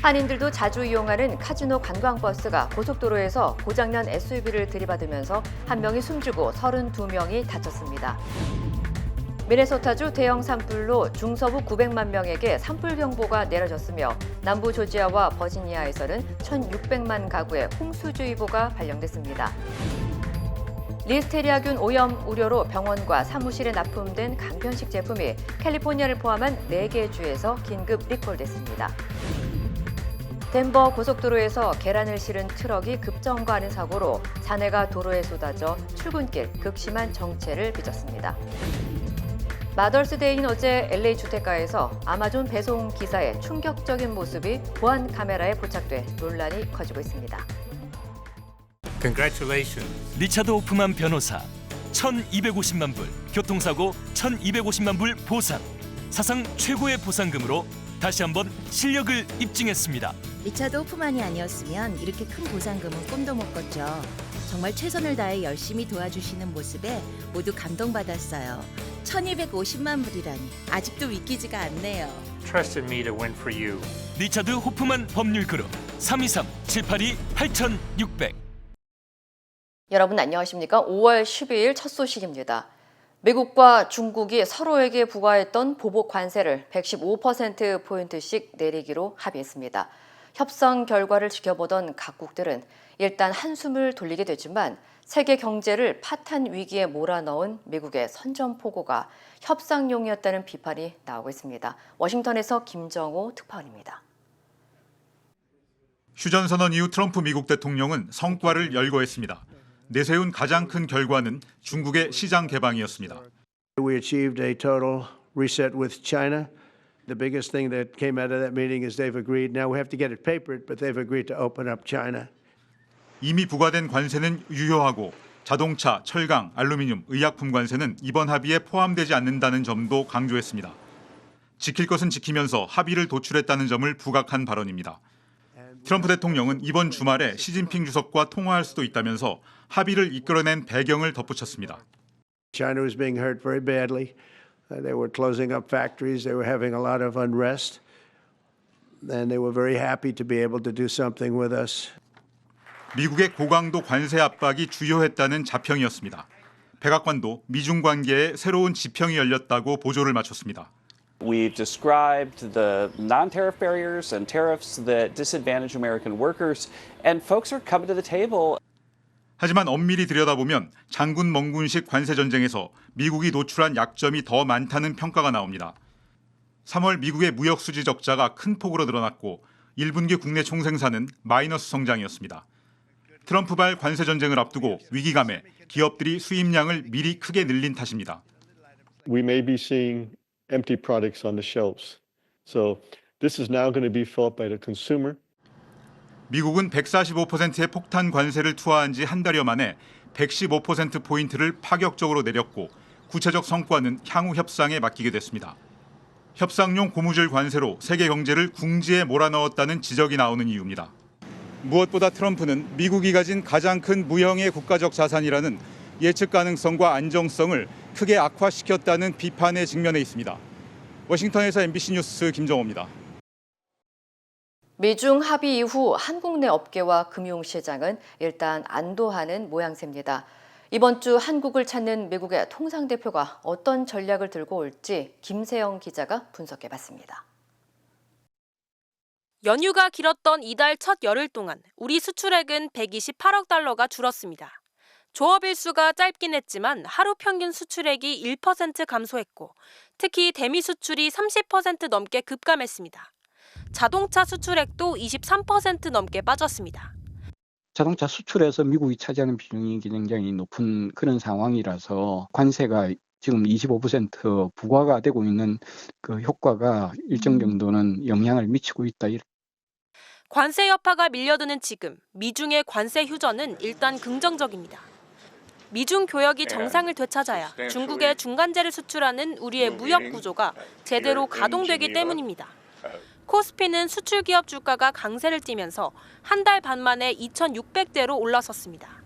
한인들도 자주 이용하는 카지노 관광버스가 고속도로에서 고장난 SUV를 들이받으면서 한 명이 숨지고 32명이 다쳤습니다. 미네소타주 대형 산불로 중서부 900만 명에게 산불 경보가 내려졌으며 남부 조지아와 버지니아에서는 1,600만 가구에 홍수주의보가 발령됐습니다. 리스테리아균 오염 우려로 병원과 사무실에 납품된 간편식 제품이 캘리포니아를 포함한 4개 주에서 긴급 리콜됐습니다. 덴버 고속도로에서 계란을 실은 트럭이 급정거하는 사고로 잔해가 도로에 쏟아져 출근길 극심한 정체를 빚었습니다. 마더스데이인 어제 LA 주택가에서 아마존 배송 기사의 충격적인 모습이 보안 카메라에 포착돼 논란이 커지고 있습니다. Congratulations. 리차드 호프만 변호사 1,250만 불, 교통사고 1,250만 불 보상. 사상 최고의 보상금으로 다시 한번 실력을 입증했습니다. 리차드 호프만이 아니었으면 이렇게 큰 보상금은 꿈도 못 꿨죠. 정말 최선을 다해 열심히 도와주시는 모습에 모두 감동받았어요. 1,250만 불이라니 아직도 믿기지가 않네요. Trusted me to win for you. 리차드 호프만 법률그룹 323-782-8600. 여러분 안녕하십니까? 5월 12일 첫 소식입니다. 미국과 중국이 서로에게 부과했던 보복 관세를 115%포인트씩 내리기로 합의했습니다. 협상 결과를 지켜보던 각국들은 일단 한숨을 돌리게 됐지만 세계 경제를 파탄 위기에 몰아넣은 미국의 선전포고가 협상용이었다는 비판이 나오고 있습니다. 워싱턴에서 김정호 특파원입니다. 휴전선언 이후 트럼프 미국 대통령은 성과를 열거했습니다. 내세운 가장 큰 결과는 중국의 시장 개방이었습니다. We achieved a total reset with China. The biggest thing that came out of that meeting is they've agreed. Now we have to get it papered, but they've agreed to open up China. 이미 부과된 관세는 유효하고 자동차, 철강, 알루미늄, 의약품 관세는 이번 합의에 포함되지 않는다는 점도 강조했습니다. 지킬 것은 지키면서 합의를 도출했다는 점을 부각한 발언입니다. 트럼프 대통령은 이번 주말에 시진핑 주석과 통화할 수도 있다면서 합의를 이끌어낸 배경을 덧붙였습니다. China was being hurt very badly. They were closing up factories. They were having a lot of unrest. And they were very happy to be able to do something with us. 미국의 고강도 관세 압박이 주요했다는 자평이었습니다. 백악관도 미중 관계에 새로운 지평이 열렸다고 보조를 마쳤습니다. We've described the non-tariff barriers and tariffs that disadvantage American workers, and folks are coming to the table. 하지만 엄밀히 들여다보면 장군 멍군식 관세 전쟁에서 미국이 노출한 약점이 더 많다는 평가가 나옵니다. 3월 미국의 무역 수지 적자가 큰 폭으로 늘어났고 1분기 국내 총생산은 마이너스 성장이었습니다. 트럼프발 관세 전쟁을 앞두고 위기감에 기업들이 수입량을 미리 크게 늘린 탓입니다. We may be seeing empty products on the shelves. So this is now going to be felt by the consumer. 미국은 145%의 폭탄 관세를 투하한 지 한 달여 만에 115%포인트를 파격적으로 내렸고 구체적 성과는 향후 협상에 맡기게 됐습니다. 협상용 고무줄 관세로 세계 경제를 궁지에 몰아넣었다는 지적이 나오는 이유입니다. 무엇보다 트럼프는 미국이 가진 가장 큰 무형의 국가적 자산이라는 예측 가능성과 안정성을 크게 악화시켰다는 비판에 직면해 있습니다. 워싱턴에서 MBC 뉴스 김정호입니다. 미중 합의 이후 한국 내 업계와 금융시장은 일단 안도하는 모양새입니다. 이번 주 한국을 찾는 미국의 통상 대표가 어떤 전략을 들고 올지 김세영 기자가 분석해봤습니다. 연휴가 길었던 이달 첫 열흘 동안 우리 수출액은 128억 달러가 줄었습니다. 조업 일수가 짧긴 했지만 하루 평균 수출액이 1% 감소했고 특히 대미 수출이 30% 넘게 급감했습니다. 자동차 수출액도 23% 넘게 빠졌습니다. 자동차 수출에서 미국이 차지하는 비중이 굉장히 높은 그런 상황이라서 관세가 지금 25% 부과가 되고 있는 그 효과가 일정 정도는 영향을 미치고 있다. 관세 여파가 밀려드는 지금 미중의 관세 휴전은 일단 긍정적입니다. 미중 교역이 정상을 되찾아야 중국의 중간재를 수출하는 우리의 무역 구조가 제대로 가동되기 때문입니다. 코스피는 수출 기업 주가가 강세를 띠면서 한 달 반 만에 2,600대로 올라섰습니다.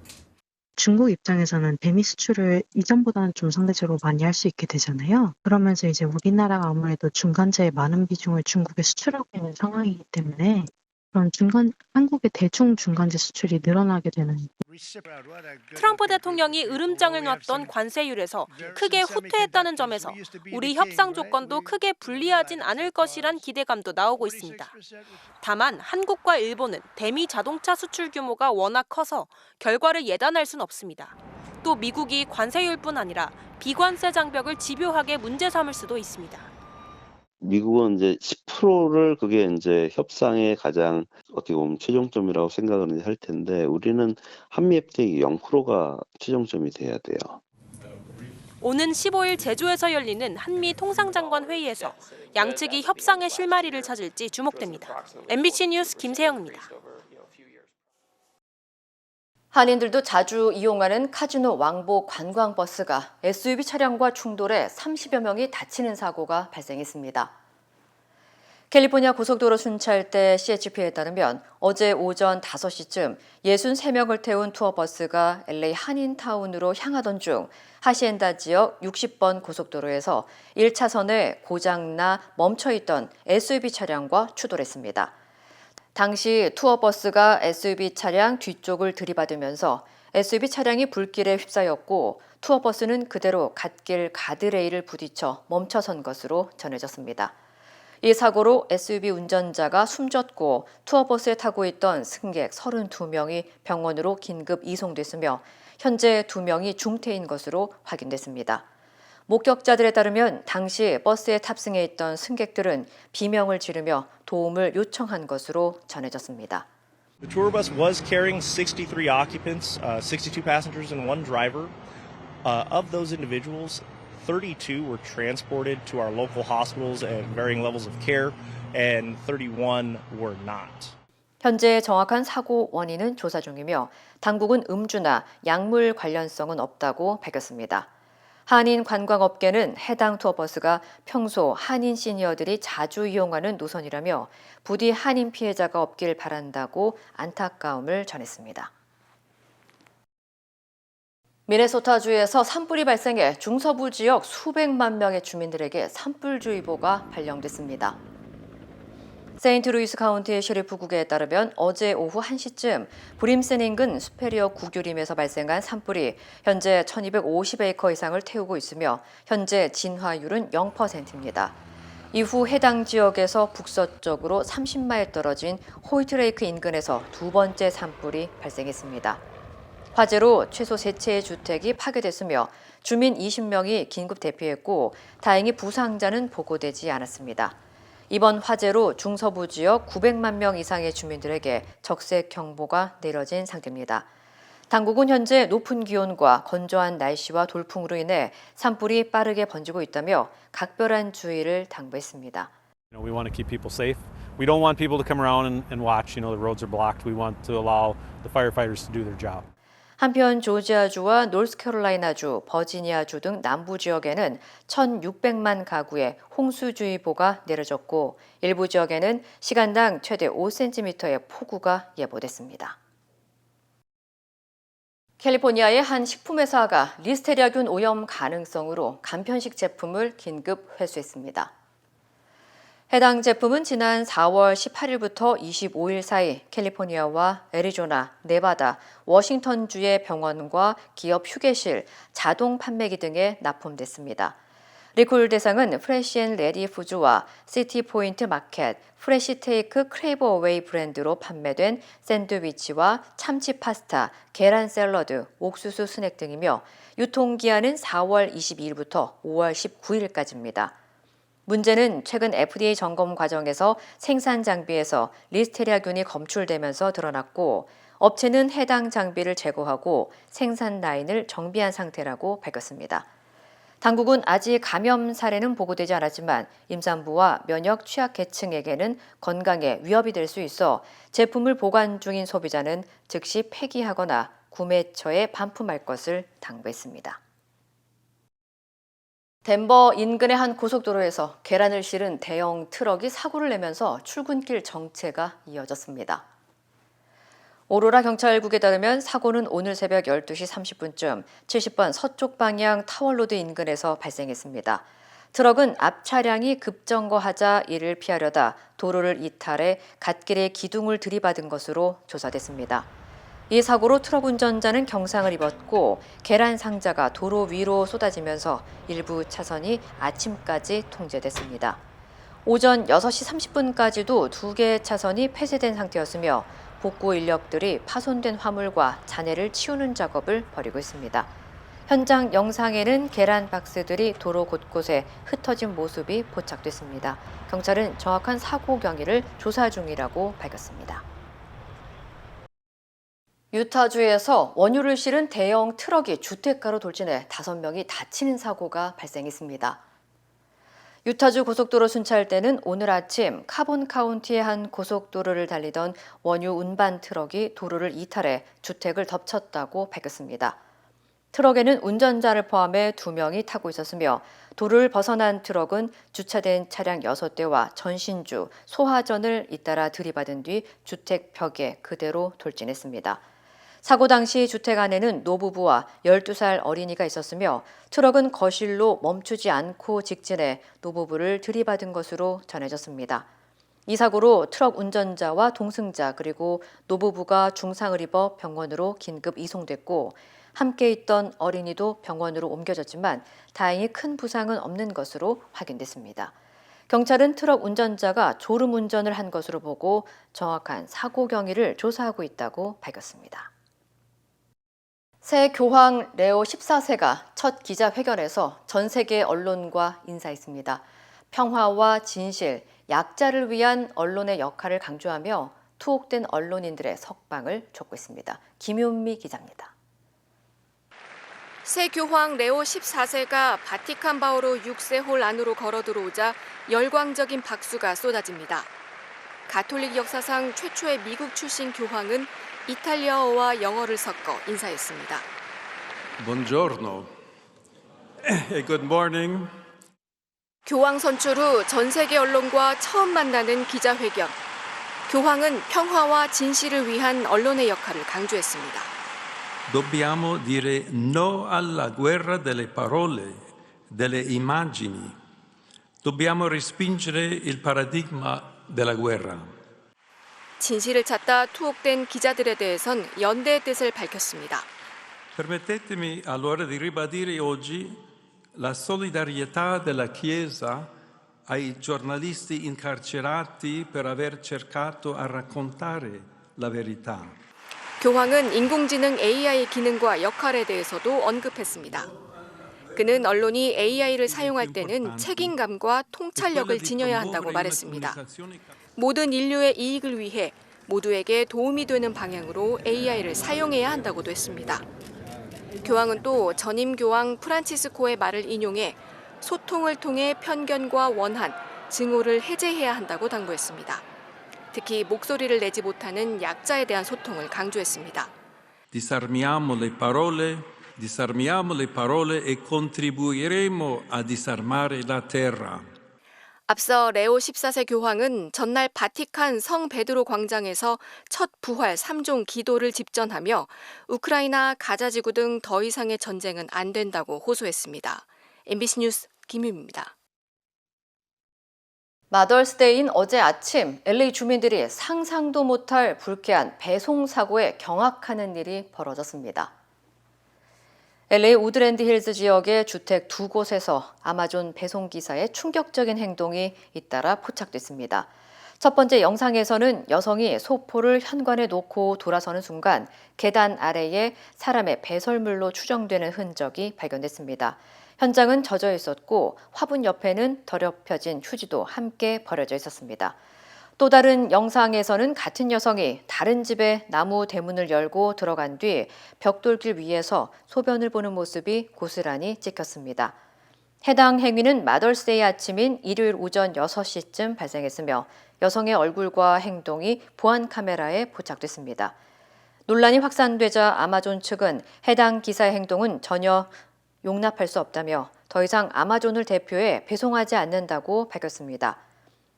중국 입장에서는 대미 수출을 이전보다는 좀 상대적으로 많이 할 수 있게 되잖아요. 그러면서 이제 우리나라가 아무래도 중간재의 많은 비중을 중국에 수출하고 있는 상황이기 때문에 그런 한국의 대중 중간재 수출이 늘어나게 되는. 트럼프 대통령이 으름장을 놨던 관세율에서 크게 후퇴했다는 점에서 우리 협상 조건도 크게 불리하진 않을 것이란 기대감도 나오고 있습니다. 다만 한국과 일본은 대미 자동차 수출 규모가 워낙 커서 결과를 예단할 순 없습니다. 또 미국이 관세율뿐 아니라 비관세 장벽을 집요하게 문제 삼을 수도 있습니다. 미국은 이제 10%를 그게 이제 협상의 가장 어떻게 보면 최종점이라고 생각을 할 텐데 우리는 한미 FTA 0%가 최종점이 돼야 돼요. 오는 15일 제주에서 열리는 한미 통상장관 회의에서 양측이 협상의 실마리를 찾을지 주목됩니다. MBC 뉴스 김세영입니다. 한인들도 자주 이용하는 카지노 왕복 관광버스가 SUV 차량과 충돌해 30여 명이 다치는 사고가 발생했습니다. 캘리포니아 고속도로 순찰대 CHP에 따르면 어제 오전 5시쯤 63명을 태운 투어버스가 LA 한인타운으로 향하던 중 하시엔다 지역 60번 고속도로에서 1차선에 고장나 멈춰있던 SUV 차량과 추돌했습니다. 당시 투어버스가 SUV 차량 뒤쪽을 들이받으면서 SUV 차량이 불길에 휩싸였고 투어버스는 그대로 갓길 가드레일을 부딪혀 멈춰선 것으로 전해졌습니다. 이 사고로 SUV 운전자가 숨졌고 투어버스에 타고 있던 승객 32명이 병원으로 긴급 이송됐으며 현재 2명이 중태인 것으로 확인됐습니다. 목격자들에 따르면 당시 버스에 탑승해 있던 승객들은 비명을 지르며 도움을 요청한 것으로 전해졌습니다. The tour bus was carrying 63 occupants, 62 passengers and one driver. Of those individuals, 32 were transported to our local hospitals at varying levels of care, and 31 were not. 현재 정확한 사고 원인은 조사 중이며 당국은 음주나 약물 관련성은 없다고 밝혔습니다. 한인 관광업계는 해당 투어버스가 평소 한인 시니어들이 자주 이용하는 노선이라며 부디 한인 피해자가 없길 바란다고 안타까움을 전했습니다. 미네소타주에서 산불이 발생해 중서부 지역 수백만 명의 주민들에게 산불주의보가 발령됐습니다. 세인트루이스 카운티 셰리프국에 따르면 어제 오후 1시쯤 브림슨 인근 수페리어 구규림에서 발생한 산불이 현재 1250에이커 이상을 태우고 있으며 현재 진화율은 0%입니다. 이후 해당 지역에서 북서쪽으로 30마일 떨어진 호이트레이크 인근에서 두 번째 산불이 발생했습니다. 화재로 최소 3채의 주택이 파괴됐으며 주민 20명이 긴급 대피했고 다행히 부상자는 보고되지 않았습니다. 이번 화재로 중서부 지역 900만 명 이상의 주민들에게 적색 경보가 내려진 상태입니다. 당국은 현재 높은 기온과 건조한 날씨와 돌풍으로 인해 산불이 빠르게 번지고 있다며 각별한 주의를 당부했습니다. We want to keep people safe. We don't want people to come around and watch, the roads are blocked. We want to allow the firefighters to do their job. 한편 조지아주와 노스캐롤라이나주, 버지니아주 등 남부 지역에는 1,600만 가구에 홍수주의보가 내려졌고 일부 지역에는 시간당 최대 5cm의 폭우가 예보됐습니다. 캘리포니아의 한 식품회사가 리스테리아균 오염 가능성으로 간편식 제품을 긴급 회수했습니다. 해당 제품은 지난 4월 18일부터 25일 사이 캘리포니아와 애리조나, 네바다, 워싱턴주의 병원과 기업 휴게실, 자동 판매기 등에 납품됐습니다. 리콜 대상은 프레시앤레디 푸즈와 시티포인트 마켓, 프레시테이크 크레이브 어웨이 브랜드로 판매된 샌드위치와 참치 파스타, 계란 샐러드, 옥수수 스낵 등이며 유통기한은 4월 22일부터 5월 19일까지입니다. 문제는 최근 FDA 점검 과정에서 생산 장비에서 리스테리아균이 검출되면서 드러났고 업체는 해당 장비를 제거하고 생산 라인을 정비한 상태라고 밝혔습니다. 당국은 아직 감염 사례는 보고되지 않았지만 임산부와 면역 취약 계층에게는 건강에 위협이 될 수 있어 제품을 보관 중인 소비자는 즉시 폐기하거나 구매처에 반품할 것을 당부했습니다. 덴버 인근의 한 고속도로에서 계란을 실은 대형 트럭이 사고를 내면서 출근길 정체가 이어졌습니다. 오로라 경찰국에 따르면 사고는 오늘 새벽 12시 30분쯤 70번 서쪽 방향 타월로드 인근에서 발생했습니다. 트럭은 앞 차량이 급정거하자 이를 피하려다 도로를 이탈해 갓길에 기둥을 들이받은 것으로 조사됐습니다. 이 사고로 트럭 운전자는 경상을 입었고 계란 상자가 도로 위로 쏟아지면서 일부 차선이 아침까지 통제됐습니다. 오전 6시 30분까지도 2개의 차선이 폐쇄된 상태였으며 복구 인력들이 파손된 화물과 잔해를 치우는 작업을 벌이고 있습니다. 현장 영상에는 계란 박스들이 도로 곳곳에 흩어진 모습이 포착됐습니다. 경찰은 정확한 사고 경위를 조사 중이라고 밝혔습니다. 유타주에서 원유를 실은 대형 트럭이 주택가로 돌진해 5명이 다치는 사고가 발생했습니다. 유타주 고속도로 순찰대는 오늘 아침 카본 카운티의 한 고속도로를 달리던 원유 운반 트럭이 도로를 이탈해 주택을 덮쳤다고 밝혔습니다. 트럭에는 운전자를 포함해 2명이 타고 있었으며 도로를 벗어난 트럭은 주차된 차량 6대와 전신주, 소화전을 잇따라 들이받은 뒤 주택 벽에 그대로 돌진했습니다. 사고 당시 주택 안에는 노부부와 12살 어린이가 있었으며 트럭은 거실로 멈추지 않고 직진해 노부부를 들이받은 것으로 전해졌습니다. 이 사고로 트럭 운전자와 동승자 그리고 노부부가 중상을 입어 병원으로 긴급 이송됐고 함께 있던 어린이도 병원으로 옮겨졌지만 다행히 큰 부상은 없는 것으로 확인됐습니다. 경찰은 트럭 운전자가 졸음 운전을 한 것으로 보고 정확한 사고 경위를 조사하고 있다고 밝혔습니다. 새 교황 레오 14세가 첫 기자회견에서 전 세계 언론과 인사했습니다. 평화와 진실, 약자를 위한 언론의 역할을 강조하며 투옥된 언론인들의 석방을 촉구했습니다. 김윤미 기자입니다. 새 교황 레오 14세가 바티칸 바오로 6세 홀 안으로 걸어 들어오자 열광적인 박수가 쏟아집니다. 가톨릭 역사상 최초의 미국 출신 교황은 이탈리아어와 영어를 섞어 인사했습니다. Buongiorno e good morning. 교황 선출 후 전 세계 언론과 처음 만나는 기자회견. 교황은 평화와 진실을 위한 언론의 역할을 강조했습니다. Dobbiamo dire no alla guerra delle parole, delle immagini. Dobbiamo respingere il paradigma della guerra. 진실을 찾다 투옥된 기자들에 대해선 연대의 뜻을 밝혔습니다. Permettetemi allora di ribadire oggi la solidarietà della Chiesa ai giornalisti incarcerati per aver cercato a raccontare la verità. 교황은 인공지능 AI 기능과 역할에 대해서도 언급했습니다. 그는 언론이 AI를 사용할 때는 책임감과 통찰력을 지녀야 한다고 말했습니다. 모든 인류의 이익을 위해 모두에게 도움이 되는 방향으로 AI를 사용해야 한다고도 했습니다. 교황은 또 전임 교황 프란치스코의 말을 인용해 소통을 통해 편견과 원한, 증오를 해제해야 한다고 당부했습니다. 특히 목소리를 내지 못하는 약자에 대한 소통을 강조했습니다. Disarmiamo le parole e contribuiremo a disarmare la terra. 앞서 레오 14세 교황은 전날 바티칸 성 베드로 광장에서 첫 부활 3종 기도를 집전하며 우크라이나 가자 지구 등 더 이상의 전쟁은 안 된다고 호소했습니다. MBC 뉴스 김유미입니다. 마더스데이인 어제 아침 LA 주민들이 상상도 못할 불쾌한 배송 사고에 경악하는 일이 벌어졌습니다. LA 우드랜드 힐즈 지역의 주택 2곳에서 아마존 배송 기사의 충격적인 행동이 잇따라 포착됐습니다. 첫 번째 영상에서는 여성이 소포를 현관에 놓고 돌아서는 순간 계단 아래에 사람의 배설물로 추정되는 흔적이 발견됐습니다. 현장은 젖어 있었고 화분 옆에는 더럽혀진 휴지도 함께 버려져 있었습니다. 또 다른 영상에서는 같은 여성이 다른 집의 나무 대문을 열고 들어간 뒤 벽돌길 위에서 소변을 보는 모습이 고스란히 찍혔습니다. 해당 행위는 마더스데이 아침인 일요일 오전 6시쯤 발생했으며 여성의 얼굴과 행동이 보안 카메라에 포착됐습니다. 논란이 확산되자 아마존 측은 해당 기사의 행동은 전혀 용납할 수 없다며 더 이상 아마존을 대표해 배송하지 않는다고 밝혔습니다.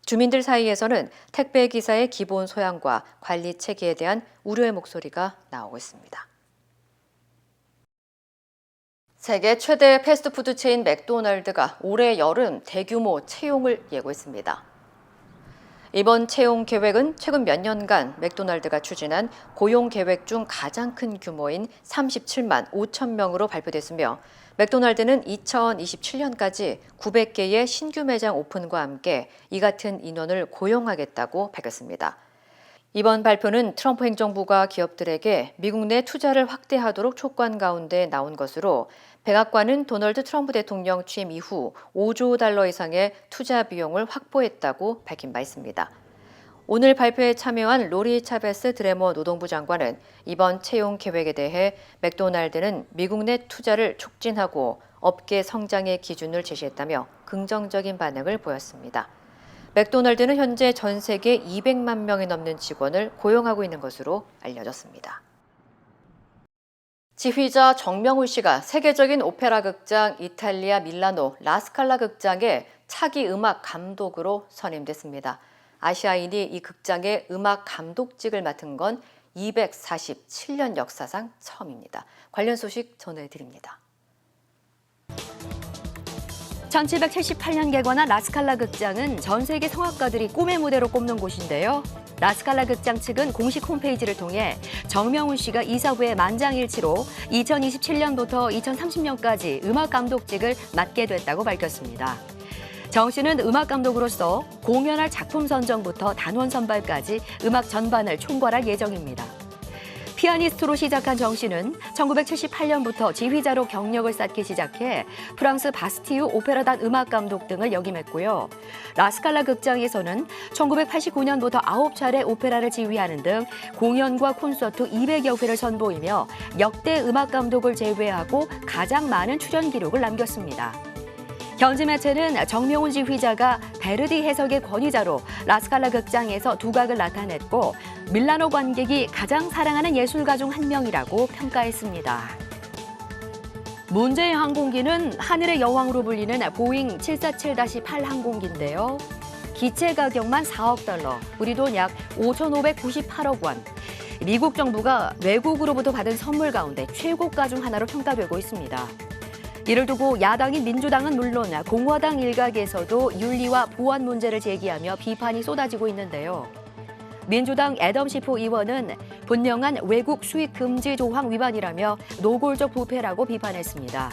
주민들 사이에서는 택배 기사의 기본 소양과 관리 체계에 대한 우려의 목소리가 나오고 있습니다. 세계 최대 패스트푸드 체인 맥도날드가 올해 여름 대규모 채용을 예고했습니다. 이번 채용 계획은 최근 몇 년간 맥도날드가 추진한 고용 계획 중 가장 큰 규모인 37만 5천 명으로 발표됐으며 맥도날드는 2027년까지 900개의 신규 매장 오픈과 함께 이 같은 인원을 고용하겠다고 밝혔습니다. 이번 발표는 트럼프 행정부가 기업들에게 미국 내 투자를 확대하도록 촉구한 가운데 나온 것으로 백악관은 도널드 트럼프 대통령 취임 이후 5조 달러 이상의 투자 비용을 확보했다고 밝힌 바 있습니다. 오늘 발표에 참여한 로리 차베스 드레머 노동부 장관은 이번 채용 계획에 대해 맥도날드는 미국 내 투자를 촉진하고 업계 성장의 기준을 제시했다며 긍정적인 반응을 보였습니다. 맥도날드는 현재 전 세계 200만 명이 넘는 직원을 고용하고 있는 것으로 알려졌습니다. 지휘자 정명훈 씨가 세계적인 오페라 극장 이탈리아 밀라노 라스칼라 극장의 차기 음악 감독으로 선임됐습니다. 아시아인이 이 극장의 음악 감독직을 맡은 건 247년 역사상 처음입니다. 관련 소식 전해드립니다. 1778년 개관한 라스칼라 극장은 전 세계 성악가들이 꿈의 무대로 꼽는 곳인데요. 라스칼라 극장 측은 공식 홈페이지를 통해 정명훈 씨가 이사부의 만장일치로 2027년부터 2030년까지 음악 감독직을 맡게 됐다고 밝혔습니다. 정 씨는 음악 감독으로서 공연할 작품 선정부터 단원 선발까지 음악 전반을 총괄할 예정입니다. 피아니스트로 시작한 정 씨는 1978년부터 지휘자로 경력을 쌓기 시작해 프랑스 바스티유 오페라단 음악 감독 등을 역임했고요. 라스칼라 극장에서는 1989년부터 9차례 오페라를 지휘하는 등 공연과 콘서트 200여 회를 선보이며 역대 음악 감독을 제외하고 가장 많은 출연 기록을 남겼습니다. 현지 매체는 정명훈 지휘자가 베르디 해석의 권위자로 라스칼라 극장에서 두각을 나타냈고 밀라노 관객이 가장 사랑하는 예술가 중 한 명이라고 평가했습니다. 문제의 항공기는 하늘의 여왕으로 불리는 보잉 747-8 항공기인데요. 기체 가격만 4억 달러, 우리 돈 약 5,598억 원. 미국 정부가 외국으로부터 받은 선물 가운데 최고가 중 하나로 평가되고 있습니다. 이를 두고 야당인 민주당은 물론 공화당 일각에서도 윤리와 보안 문제를 제기하며 비판이 쏟아지고 있는데요. 민주당 애덤 시포 의원은 분명한 외국 수입 금지 조항 위반이라며 노골적 부패라고 비판했습니다.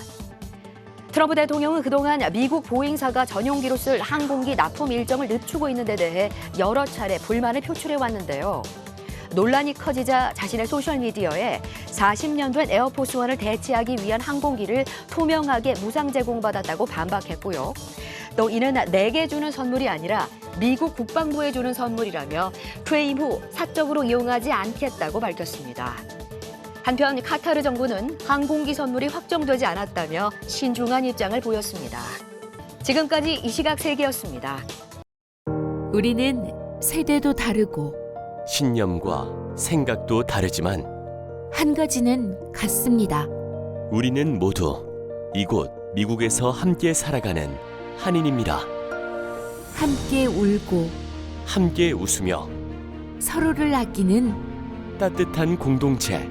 트럼프 대통령은 그동안 미국 보잉사가 전용기로 쓸 항공기 납품 일정을 늦추고 있는 데 대해 여러 차례 불만을 표출해왔는데요. 논란이 커지자 자신의 소셜미디어에 40년 된 에어포스원을 대체하기 위한 항공기를 투명하게 무상 제공받았다고 반박했고요. 또 이는 내게 주는 선물이 아니라 미국 국방부에 주는 선물이라며 퇴임 후 사적으로 이용하지 않겠다고 밝혔습니다. 한편 카타르 정부는 항공기 선물이 확정되지 않았다며 신중한 입장을 보였습니다. 지금까지 이 시각 세계였습니다. 우리는 세대도 다르고 신념과 생각도 다르지만 한 가지는 같습니다. 우리는 모두 이곳 미국에서 함께 살아가는 한인입니다. 함께 울고 함께 웃으며 서로를 아끼는 따뜻한 공동체.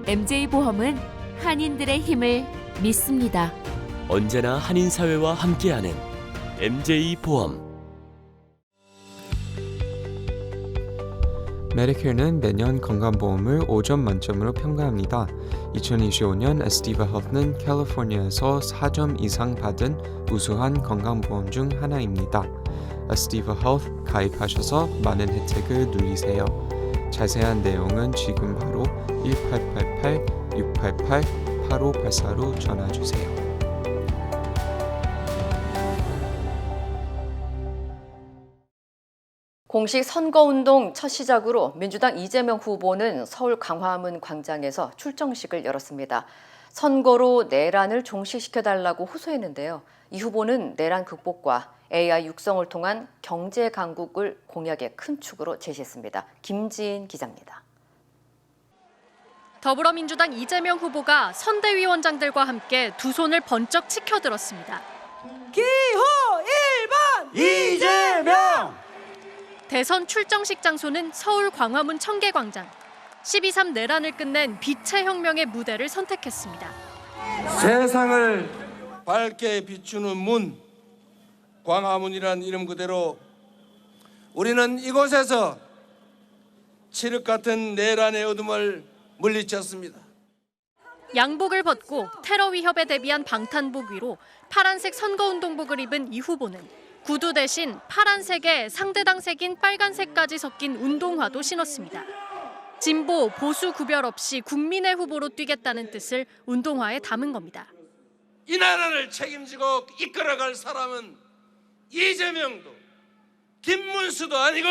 MJ보험은 한인들의 힘을 믿습니다. 언제나 한인 사회와 함께하는 MJ보험. 메디케어는 매년 건강보험을 5점 만점으로 평가합니다. 2025년 에스티바 헬스는 캘리포니아에서 4점 이상 받은 우수한 건강보험 중 하나입니다. 에스티바 헬스 가입하셔서 많은 혜택을 누리세요. 자세한 내용은 지금 바로 1888-688-8584로 전화주세요. 공식 선거운동 첫 시작으로 민주당 이재명 후보는 서울 광화문 광장에서 출정식을 열었습니다. 선거로 내란을 종식시켜달라고 호소했는데요. 이 후보는 내란 극복과 AI 육성을 통한 경제 강국을 공약의 큰 축으로 제시했습니다. 김지인 기자입니다. 더불어민주당 이재명 후보가 선대위원장들과 함께 두 손을 번쩍 치켜들었습니다. 기호 1번 이재명! 대선 출정식 장소는 서울 광화문 청계광장. 12.3 내란을 끝낸 빛의 혁명의 무대를 선택했습니다. 세상을 밝게 비추는 문, 광화문이라는 이름 그대로 우리는 이곳에서 칠흑 같은 내란의 어둠을 물리쳤습니다. 양복을 벗고 테러 위협에 대비한 방탄복 위로 파란색 선거운동복을 입은 이 후보는 구두 대신 파란색에 상대당 색인 빨간색까지 섞인 운동화도 신었습니다. 진보, 보수 구별 없이 국민의 후보로 뛰겠다는 뜻을 운동화에 담은 겁니다. 이 나라를 책임지고 이끌어갈 사람은 이재명도 김문수도 아니고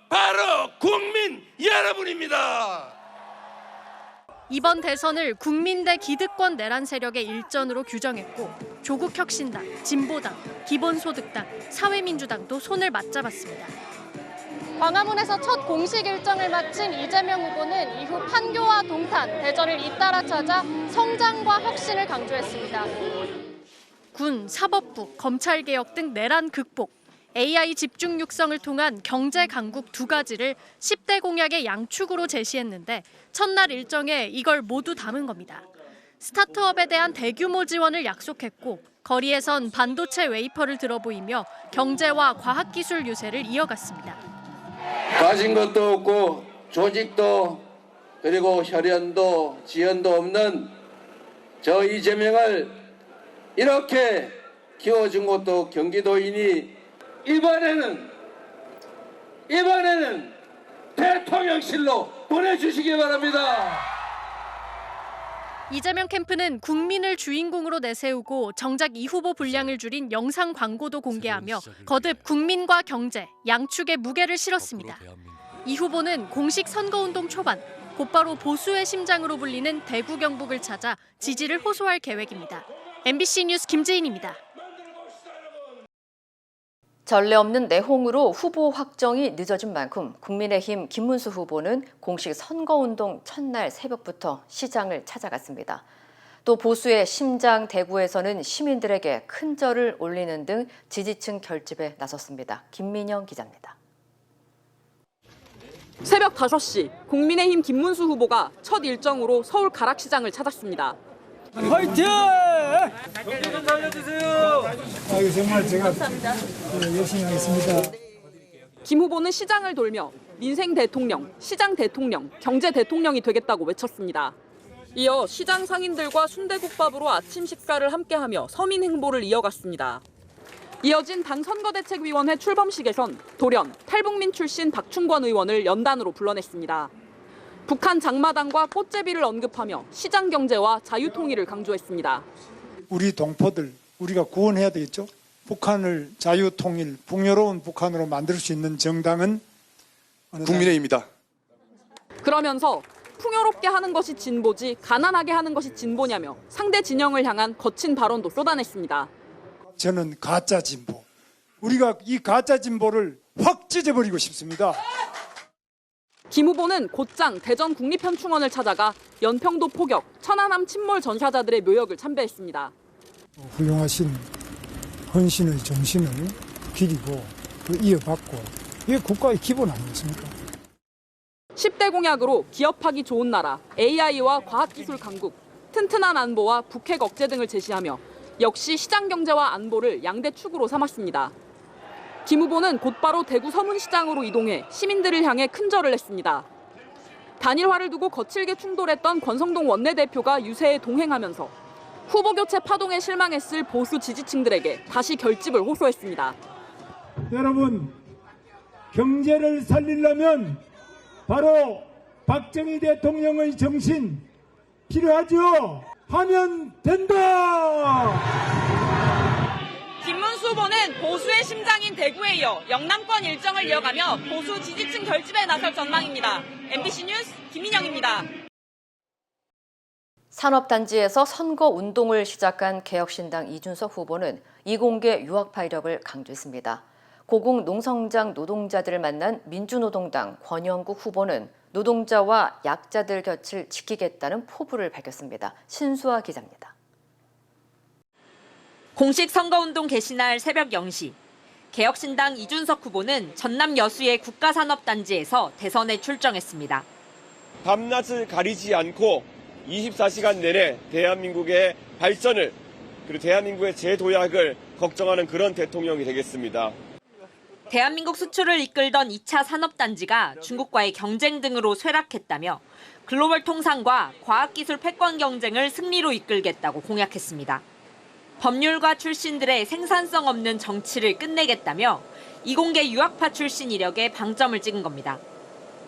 바로 국민 여러분입니다. 이번 대선을 국민 대 기득권 내란 세력의 일전으로 규정했고 조국혁신당, 진보당, 기본소득당, 사회민주당도 손을 맞잡았습니다. 광화문에서 첫 공식 일정을 마친 이재명 후보는 이후 판교와 동탄, 대전을 잇따라 찾아 성장과 혁신을 강조했습니다. 군, 사법부, 검찰개혁 등 내란 극복, AI 집중 육성을 통한 경제 강국 두 가지를 10대 공약의 양축으로 제시했는데 첫날 일정에 이걸 모두 담은 겁니다. 스타트업에 대한 대규모 지원을 약속했고 거리에선 반도체 웨이퍼를 들어보이며 경제와 과학기술 유세를 이어갔습니다. 가진 것도 없고 조직도 그리고 혈연도 지연도 없는 저 이재명을 이렇게 키워준 것도 경기도이니 이번에는 대통령실로 보내주시기 바랍니다. 이재명 캠프는 국민을 주인공으로 내세우고 정작 이 후보 분량을 줄인 영상 광고도 공개하며 거듭 국민과 경제, 양축의 무게를 실었습니다. 이 후보는 공식 선거운동 초반 곧바로 보수의 심장으로 불리는 대구 경북을 찾아 지지를 호소할 계획입니다. MBC 뉴스 김재인입니다. 전례 없는 내홍으로 후보 확정이 늦어진 만큼 국민의힘 김문수 후보는 공식 선거운동 첫날 새벽부터 시장을 찾아갔습니다. 또 보수의 심장 대구에서는 시민들에게 큰 절을 올리는 등 지지층 결집에 나섰습니다. 김민영 기자입니다. 새벽 5시 국민의힘 김문수 후보가 첫 일정으로 서울 가락시장을 찾았습니다. 화이팅! 경제 좀 살려주세요. 정말 제가 열심히 하겠습니다. 김 후보는 시장을 돌며 민생 대통령, 시장 대통령, 경제 대통령이 되겠다고 외쳤습니다. 이어 시장 상인들과 순대국밥으로 아침 식사를 함께하며 서민 행보를 이어갔습니다. 이어진 당 선거대책위원회 출범식에선 돌연 탈북민 출신 박충권 의원을 연단으로 불러냈습니다. 북한 장마당과 꽃제비를 언급하며 시장 경제와 자유통일을 강조했습니다. 우리 동포들 우리가 구원해야 되겠죠. 북한을 자유통일, 풍요로운 북한으로 만들 수 있는 정당은 국민의힘이다. 그러면서 풍요롭게 하는 것이 진보지 가난하게 하는 것이 진보냐며 상대 진영을 향한 거친 발언도 쏟아냈습니다. 저는 가짜 진보. 우리가 이 가짜 진보를 확 찢어버리고 싶습니다. 김 후보는 곧장 대전 국립현충원을 찾아가 연평도 포격, 천안함 침몰 전사자들의 묘역을 참배했습니다. 훌륭하신 헌신의 정신을 기리고 이어받고 이게 국가의 기본 아니겠습니까? 10대 공약으로 기업하기 좋은 나라, AI와 과학기술 강국, 튼튼한 안보와 북핵 억제 등을 제시하며 역시 시장 경제와 안보를 양대 축으로 삼았습니다. 김 후보는 곧바로 대구 서문시장으로 이동해 시민들을 향해 큰 절을 했습니다. 단일화를 두고 거칠게 충돌했던 권성동 원내대표가 유세에 동행하면서 후보 교체 파동에 실망했을 보수 지지층들에게 다시 결집을 호소했습니다. 여러분, 경제를 살리려면 바로 박정희 대통령의 정신 필요하죠? 하면 된다! 김문수 후보는 보수의 심장인 대구에 이어 영남권 일정을 이어가며 보수 지지층 결집에 나설 전망입니다. MBC 뉴스 김민영입니다. 산업단지에서 선거운동을 시작한 개혁신당 이준석 후보는 이공계 유학 파이력을 강조했습니다. 고궁 농성장 노동자들을 만난 민주노동당 권영국 후보는 노동자와 약자들 곁을 지키겠다는 포부를 밝혔습니다. 신수아 기자입니다. 공식 선거운동 개시날 새벽 0시, 개혁신당 이준석 후보는 전남 여수의 국가산업단지에서 대선에 출정했습니다. 밤낮을 가리지 않고 24시간 내내 대한민국의 발전을 그리고 대한민국의 재도약을 걱정하는 그런 대통령이 되겠습니다. 대한민국 수출을 이끌던 2차 산업단지가 중국과의 경쟁 등으로 쇠락했다며 글로벌 통상과 과학기술 패권 경쟁을 승리로 이끌겠다고 공약했습니다. 법률가 출신들의 생산성 없는 정치를 끝내겠다며 이공계 유학파 출신 이력에 방점을 찍은 겁니다.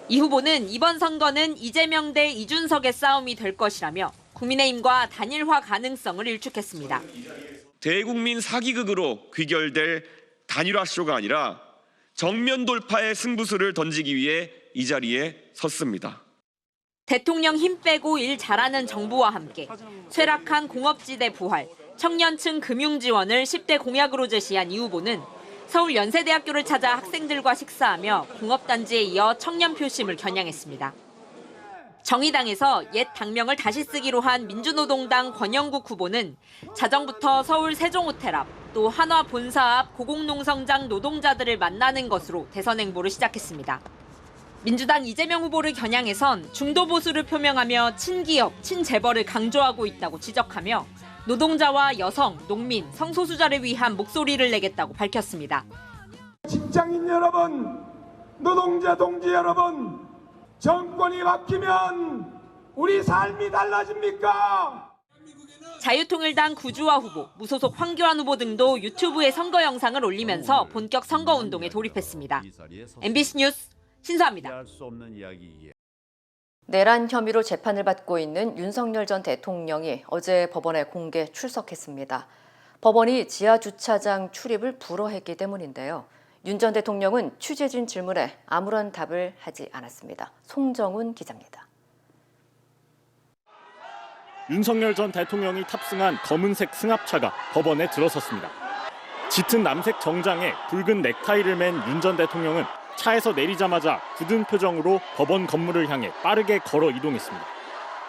이 후보는 이번 선거는 이재명 대 이준석의 싸움이 될 것이라며 국민의힘과 단일화 가능성을 일축했습니다. 대국민 사기극으로 귀결될 단일화 쇼가 아니라 정면 돌파의 승부수를 던지기 위해 이 자리에 섰습니다. 대통령 힘 빼고 일 잘하는 정부와 함께 쇠락한 공업지대 부활, 청년층 금융 지원을 10대 공약으로 제시한 이 후보는 서울 연세대학교를 찾아 학생들과 식사하며 공업단지에 이어 청년 표심을 겨냥했습니다. 정의당에서 옛 당명을 다시 쓰기로 한 민주노동당 권영국 후보는 자정부터 서울 세종호텔 앞, 또 한화 본사 앞 고공농성장 노동자들을 만나는 것으로 대선 행보를 시작했습니다. 민주당 이재명 후보를 겨냥해선 중도 보수를 표명하며 친기업, 친재벌을 강조하고 있다고 지적하며 노동자와 여성, 농민, 성소수자를 위한 목소리를 내겠다고 밝혔습니다. 직장인 여러분, 노동자 동지 여러분, 정권이 바뀌면 우리 삶이 달라집니까? 자유통일당 구주화 후보, 무소속 황교안 후보 등도 유튜브에 선거 영상을 올리면서 본격 선거운동에 돌입했습니다. MBC 뉴스 신수아입니다. 내란 혐의로 재판을 받고 있는 윤석열 전 대통령이 어제 법원에 공개 출석했습니다. 법원이 지하주차장 출입을 불허했기 때문인데요. 윤 전 대통령은 취재진 질문에 아무런 답을 하지 않았습니다. 송정훈 기자입니다. 윤석열 전 대통령이 탑승한 검은색 승합차가 법원에 들어섰습니다. 짙은 남색 정장에 붉은 넥타이를 맨 윤 전 대통령은 차에서 내리자마자 굳은 표정으로 법원 건물을 향해 빠르게 걸어 이동했습니다.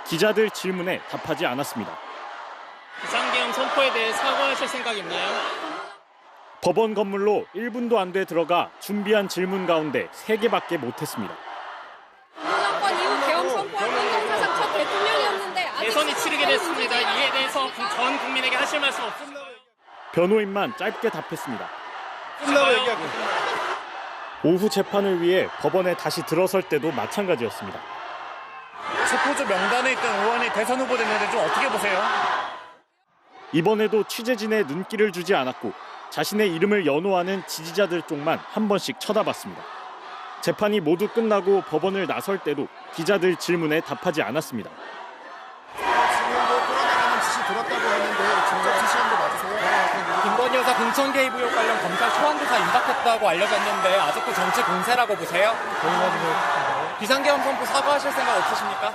기자들 질문에 답하지 않았습니다. 비상계엄 선포에 대해 사과하실 생각 있나요? 법원 건물로 1분도 안 돼 들어가 준비한 질문 가운데 3개밖에 못했습니다. 정권 이후 계엄 선포한 헌정사상 첫 대통령이었는데 대선이 치르게 됐습니다. 이에 대해서 전 국민에게 하실 말씀 없습니다. 변호인만 짧게 답했습니다. 오후 재판을 위해 법원에 다시 들어설 때도 마찬가지였습니다. 체포조 명단에 있던 의원이 대선 후보 됐는데 좀 어떻게 보세요? 이번에도 취재진의 눈길을 주지 않았고 자신의 이름을 연호하는 지지자들 쪽만 한 번씩 쳐다봤습니다. 재판이 모두 끝나고 법원을 나설 때도 기자들 질문에 답하지 않았습니다. 지금도 끌어내라는 지시 들었다고 하는데 직접 지시한 거 맞으세요? 김건희 여사 공천 개입 의혹 관련 검찰 소환 조사 임박했다고 알려졌는데 아직도 정치 공세라고 보세요? 비상계엄 선포 사과하실 생각 없으십니까?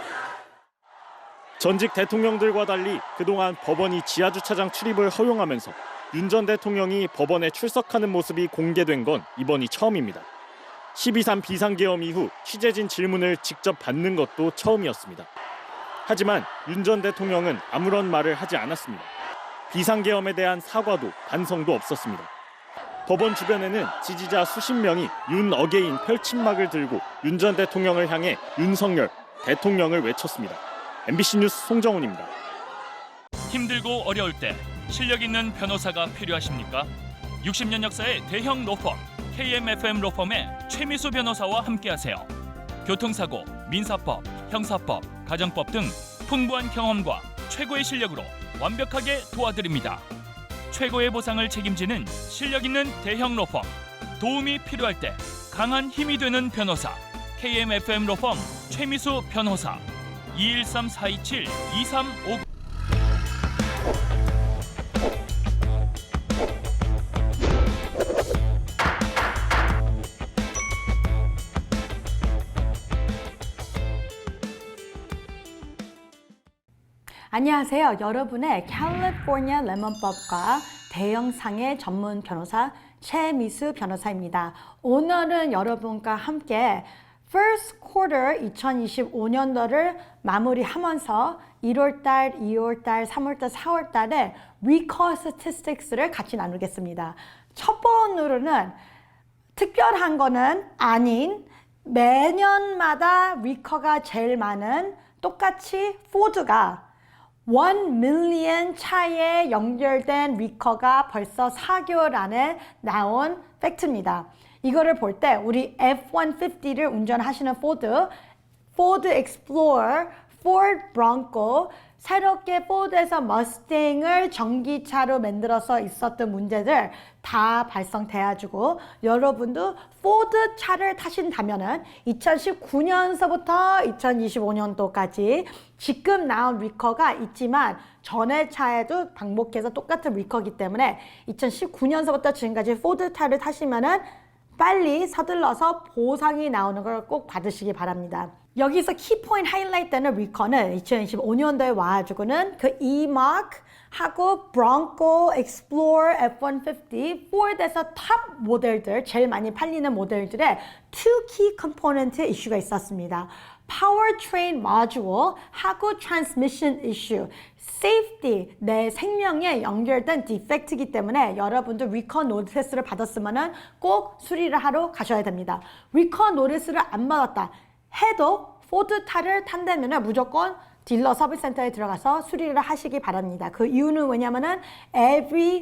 전직 대통령들과 달리 그동안 법원이 지하주차장 출입을 허용하면서 윤 전 대통령이 법원에 출석하는 모습이 공개된 건 이번이 처음입니다. 12.3 비상계엄 이후 취재진 질문을 직접 받는 것도 처음이었습니다. 하지만 윤 전 대통령은 아무런 말을 하지 않았습니다. 비상계엄에 대한 사과도 반성도 없었습니다. 법원 주변에는 지지자 수십 명이 윤 어게인 펼침막을 들고 윤 전 대통령을 향해 윤석열 대통령을 외쳤습니다. MBC 뉴스 송정훈입니다. 힘들고 어려울 때 실력 있는 변호사가 필요하십니까? 60년 역사의 대형 로펌 KMFM 로펌의 최미수 변호사와 함께하세요. 교통사고, 민사법, 형사법, 가정법 등 풍부한 경험과 최고의 실력으로 완벽하게 도와드립니다. 최고의 보상을 책임지는 실력 있는 대형 로펌, 도움이 필요할 때 강한 힘이 되는 변호사 KMFM 로펌 최미수 변호사 213-427-2359. 안녕하세요. 여러분의 캘리포니아 레몬법과 대형상해 전문 변호사 최미수 변호사입니다. 오늘은 여러분과 함께 First Quarter 2025년도를 마무리하면서 1월달, 2월달, 3월달, 4월달에 Recall Statistics를 같이 나누겠습니다. 첫 번으로는 특별한 거는 아닌 매년마다 Recall가 제일 많은 똑같이 포드가 1 밀리언 차에 연결된 리커가 벌써 4개월 안에 나온 팩트입니다. 이거를 볼 때 우리 F-150를 운전하시는 포드 익스플로러, 포드 브론코, 새롭게 포드에서 머스탱을 전기차로 만들어서 있었던 문제들 다 발생돼가지고 여러분도 포드 차를 타신다면은 2019년서부터 2025년도까지 지금 나온 리커가 있지만 전에 차에도 반복해서 똑같은 리커이기 때문에 2019년서부터 지금까지 포드 차를 타시면은 빨리 서둘러서 보상이 나오는 걸 꼭 받으시기 바랍니다. 여기서 키포인트 하이라이트 되는 리커는 2025년도에 와가지고는 그 E-Mach 하고 브론코, 익스플로러, F-150, 포드에서 탑 모델들, 제일 많이 팔리는 모델들의 2 key component 이슈가 있었습니다. Powertrain module 하고 Transmission issue. Safety, 내 생명에 연결된 디펙트이기 때문에 여러분들 리커 노티스를 받았으면 꼭 수리를 하러 가셔야 됩니다. 리커 노티스를 안 받았다 해도 포드 차를 탄다면 무조건 딜러 서비스 센터에 들어가서 수리를 하시기 바랍니다. 그 이유는 왜냐면은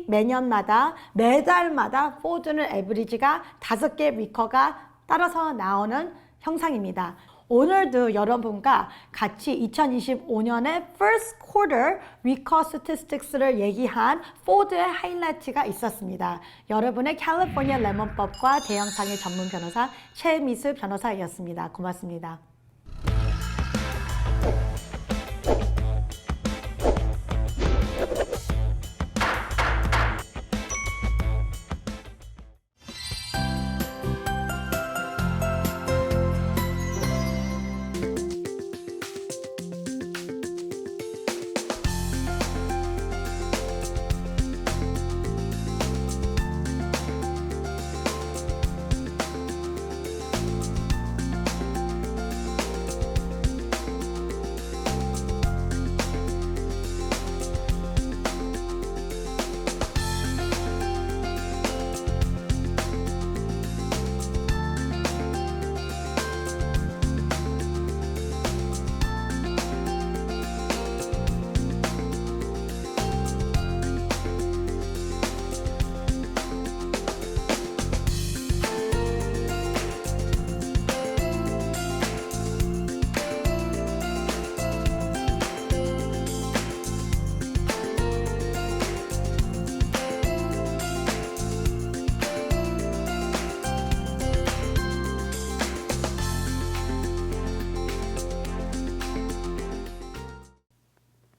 매년마다 매달마다 포드는 에브리지가 5개 리커가 따라서 나오는 형상입니다. 오늘도 여러분과 같이 2025년의 first quarter recall statistics를 얘기한 포드의 하이라이트가 있었습니다. 여러분의 캘리포니아 레몬법과 대형상해 전문 변호사 최미수 변호사였습니다. 고맙습니다.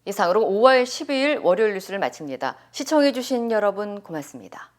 이상으로 5월 12일 월요일 뉴스를 마칩니다. 시청해주신 여러분 고맙습니다.